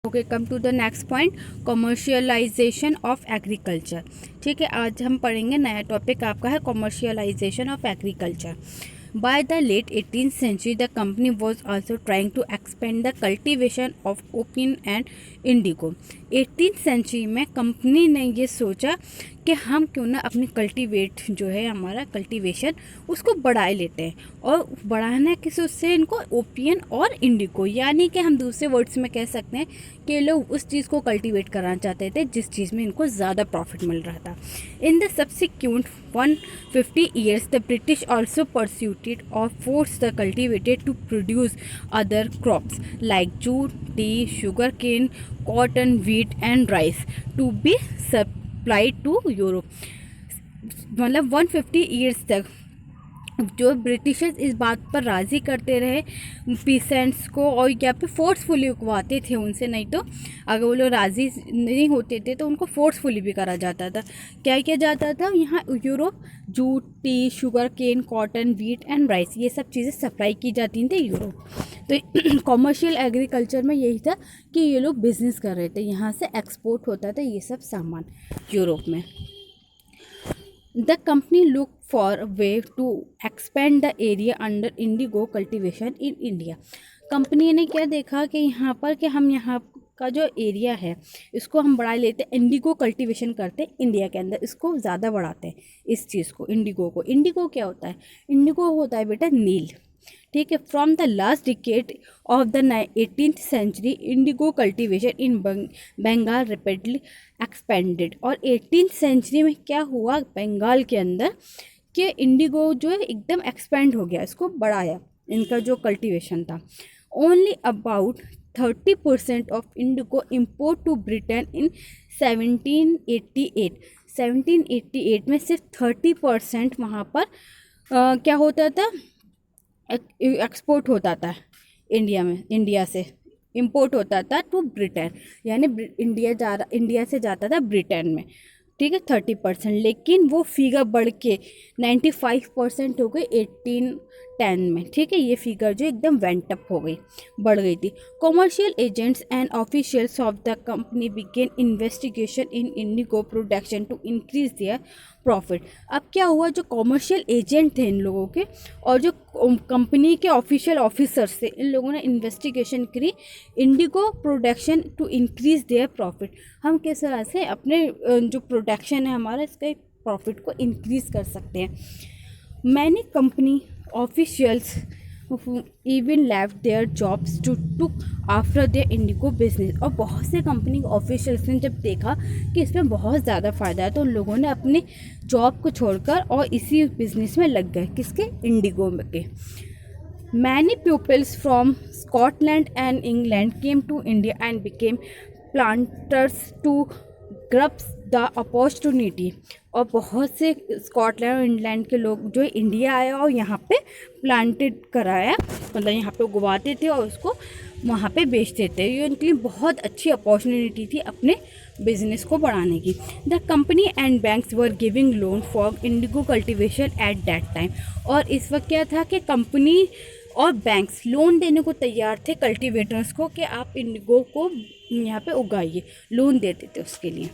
Okay, come to the next point, commercialisation of agriculture. ठीक है, आज हम पढ़ेंगे नया टॉपिक आपका है commercialisation of agriculture. By the late 18th century, the company was also trying to expand the cultivation of opium and indigo. 18th century में company ने ये सोचा कि हम क्यों ना अपनी कल्टीवेट जो है हमारा कल्टीवेशन उसको बढ़ाए लेते हैं, और बढ़ाने किस उससे इनको ओपियम और इंडिगो, यानी कि हम दूसरे वर्ड्स में कह सकते हैं कि लोग उस चीज़ को कल्टीवेट कराना चाहते थे जिस चीज़ में इनको ज़्यादा प्रॉफिट मिल रहा था। In the subsequent 150 years, the British also pursued or forced the cultivated to produce other crops like jute, tea, sugarcane, cotton, wheat and rice to be supplied to Europe। मतलब 150 years तक जो Britishers इस बात पर राज़ी करते रहे peasants को, और यहाँ पे फोर्सफुली उगवाते थे उनसे, नहीं तो अगर वो लोग राज़ी नहीं होते थे तो उनको फोर्सफुली भी करा जाता था। क्या किया जाता था यहाँ Europe? Jute, tea, sugar cane, cotton, wheat and rice, ये सब चीज़ें सप्लाई की जाती थी यूरोप। तो कॉमर्शियल एग्रीकल्चर में यही था कि ये लोग बिजनेस कर रहे थे, यहाँ से एक्सपोर्ट होता था ये सब सामान यूरोप में। The company looked for a way to expand the area under indigo cultivation in India। Company ने क्या देखा कि यहाँ पर कि हम यहाँ का जो एरिया है इसको हम बढ़ा लेते, इंडिगो कल्टीवेशन करते इंडिया के अंदर, इसको ज़्यादा बढ़ाते हैं इस चीज़ को, इंडिगो को। इंडिगो क्या होता है? इंडिगो होता है बेटा नील। ठीक है, from the last decade of the 18th century indigo cultivation in Bengal rapidly expanded. और 18th सेंचुरी में क्या हुआ बंगाल के अंदर कि इंडिगो जो है एकदम एक्सपेंड हो गया, इसको बढ़ाया इनका जो कल्टीवेशन था। Only about 30% of indigo import to Britain in 1788। 1788 में सिर्फ 30% वहाँ पर क्या होता था? एक्सपोर्ट होता था इंडिया से इंपोर्ट होता था टू ब्रिटेन, यानी इंडिया से जाता था ब्रिटेन में। ठीक है, 30%, लेकिन वो फिगर बढ़ के 95% हो गई 1810 में। ठीक है, ये फिगर जो एकदम वेंट अप हो गई, बढ़ गई थी। Commercial agents and officials of the company began investigation in indigo production to increase their profit. अब क्या हुआ, जो कॉमर्शियल एजेंट थे इन लोगों के और जो कंपनी के ऑफिशियल ऑफिसर्स थे, इन लोगों ने इन्वेस्टिगेशन करी indigo production to increase their profit. हम किस तरह से अपने जो प्रोडक्शन है हमारा, इसका प्रॉफिट को इंक्रीज कर सकते हैं। Many company officials even left their jobs to took after their indigo business. और बहुत से कंपनी ऑफिशियल्स ने जब देखा कि इसमें बहुत ज़्यादा फ़ायदा है तो उन लोगों ने अपने जॉब को छोड़कर और इसी बिजनेस में लग गए, किसके? इंडिगो के। Many peoples from Scotland and England came to India and became planters to grabs the opportunity. और बहुत से स्कॉटलैंड और इंग्लैंड के लोग जो इंडिया आए और यहाँ पे प्लांटेड कराया, मतलब यहाँ पे उगवाते थे और उसको वहाँ पे बेचते थे। ये उनके लिए बहुत अच्छी अपॉर्चुनिटी थी अपने बिजनेस को बढ़ाने की। The company and banks were giving loan for Indigo cultivation at that time. और इस वक्त क्या था कि कंपनी और बैंक्स लोन देने को तैयार थे कल्टीवेटर्स को कि आप इंडिगो को यहाँ पे उगाइए, लोन देते थे उसके लिए।